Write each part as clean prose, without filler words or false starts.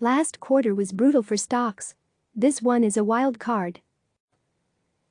Last quarter was brutal for stocks. This one is a wild card.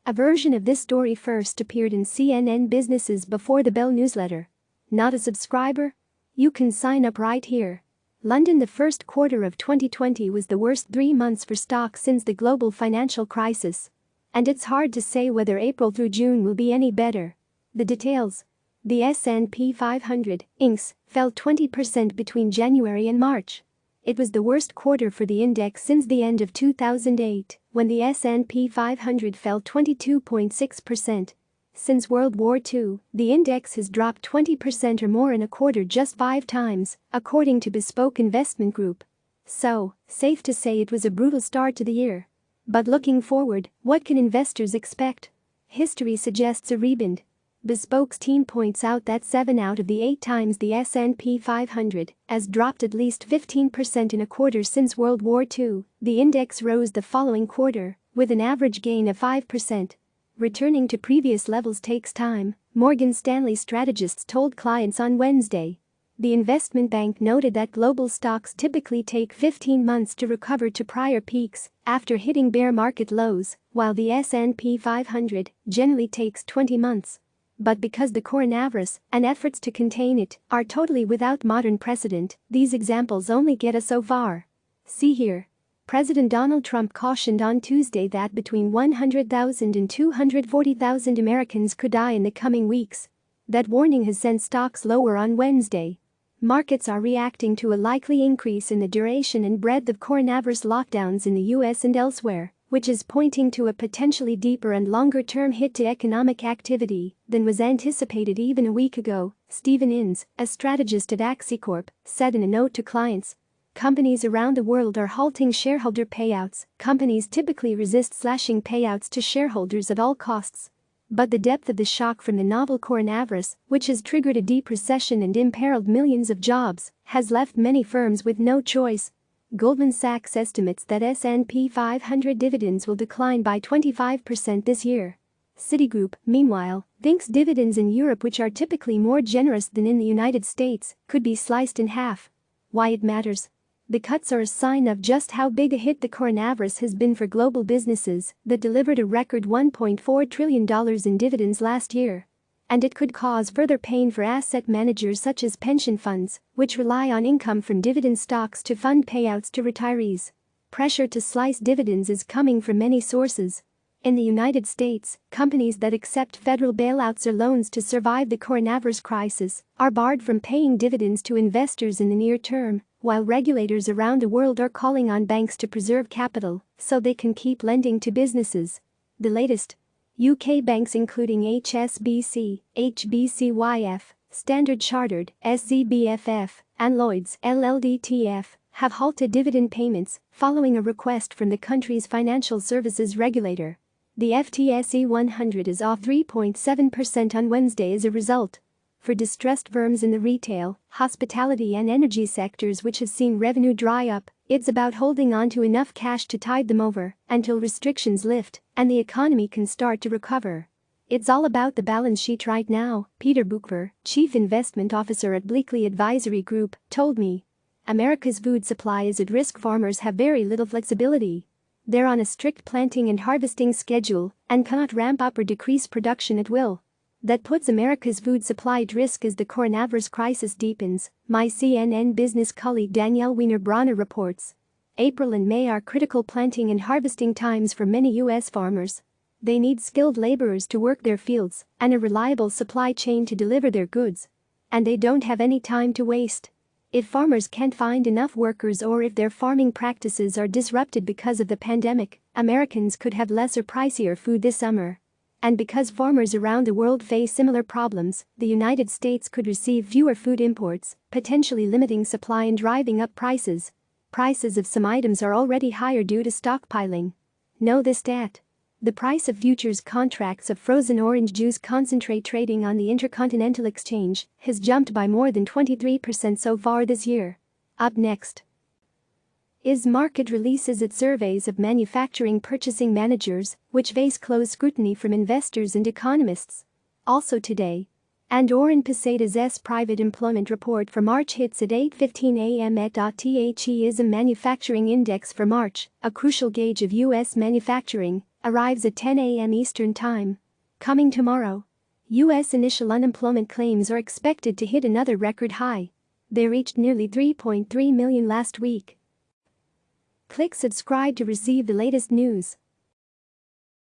A version of this story first appeared in CNN Business's Before the Bell newsletter. Not a subscriber? You can sign up right here. London. The first quarter of 2020 was the worst 3 months for stocks since the global financial crisis. And it's hard to say whether April through June will be any better. The details. The S&P 500 Inc. fell 20% between January and March. It was the worst quarter for the index since the end of 2008, when the S&P 500 fell 22.6%. Since World War II, the index has dropped 20% or more in a quarter just 5 times, according to Bespoke Investment Group. So, safe to say it was a brutal start to the year. But looking forward, what can investors expect? History suggests a rebound. Bespoke's team points out that 7 out of the 8 times the S&P 500 has dropped at least 15% in a quarter since World War II, the index rose the following quarter, with an average gain of 5%. Returning to previous levels takes time, Morgan Stanley strategists told clients on Wednesday. The investment bank noted that global stocks typically take 15 months to recover to prior peaks after hitting bear market lows, while the S&P 500 generally takes 20 months. But because the coronavirus and efforts to contain it are totally without modern precedent, these examples only get us so far. See here. President Donald Trump cautioned on Tuesday that between 100,000 and 240,000 Americans could die in the coming weeks. That warning has sent stocks lower on Wednesday. Markets are reacting to a likely increase in the duration and breadth of coronavirus lockdowns in the U.S. and elsewhere, which is pointing to a potentially deeper and longer-term hit to economic activity than was anticipated even a week ago, Stephen Innes, a strategist at Axicorp, said in a note to clients. Companies around the world are halting shareholder payouts. Companies typically resist slashing payouts to shareholders at all costs. But the depth of the shock from the novel coronavirus, which has triggered a deep recession and imperiled millions of jobs, has left many firms with no choice. Goldman Sachs estimates that S&P 500 dividends will decline by 25% this year. Citigroup, meanwhile, thinks dividends in Europe, which are typically more generous than in the United States, could be sliced in half. Why it matters? The cuts are a sign of just how big a hit the coronavirus has been for global businesses that delivered a record $1.4 trillion in dividends last year. And it could cause further pain for asset managers such as pension funds, which rely on income from dividend stocks to fund payouts to retirees. Pressure to slice dividends is coming from many sources. In the United States, companies that accept federal bailouts or loans to survive the coronavirus crisis are barred from paying dividends to investors in the near term, while regulators around the world are calling on banks to preserve capital so they can keep lending to businesses. The latest. UK banks including HSBC, HBCYF, Standard Chartered, SZBFF, and Lloyds LLDTF have halted dividend payments following a request from the country's financial services regulator. The FTSE 100 is off 3.7% on Wednesday as a result. For distressed firms in the retail, hospitality and energy sectors which have seen revenue dry up, it's about holding on to enough cash to tide them over until restrictions lift and the economy can start to recover. It's all about the balance sheet right now, Peter Buchver, Chief Investment Officer at Bleakley Advisory Group, told me. America's food supply is at risk. Farmers have very little flexibility. They're on a strict planting and harvesting schedule and cannot ramp up or decrease production at will. That puts America's food supply at risk as the coronavirus crisis deepens, my CNN business colleague Danielle Wiener-Bronner reports. April and May are critical planting and harvesting times for many U.S. farmers. They need skilled laborers to work their fields and a reliable supply chain to deliver their goods. And they don't have any time to waste. If farmers can't find enough workers or if their farming practices are disrupted because of the pandemic, Americans could have less or pricier food this summer. And because farmers around the world face similar problems, the United States could receive fewer food imports, potentially limiting supply and driving up prices. Prices of some items are already higher due to stockpiling. Know this stat. The price of futures contracts of frozen orange juice concentrate trading on the Intercontinental Exchange has jumped by more than 23% so far this year. Up next. Market releases its surveys of manufacturing purchasing managers, which face close scrutiny from investors and economists. Also today, And Oren Poseda's private employment report for March hits at 8:15 a.m. THEISM Manufacturing Index for March, a crucial gauge of U.S. manufacturing, arrives at 10 a.m. Eastern Time. Coming tomorrow, U.S. initial unemployment claims are expected to hit another record high. They reached nearly 3.3 million last week. Click subscribe to receive the latest news.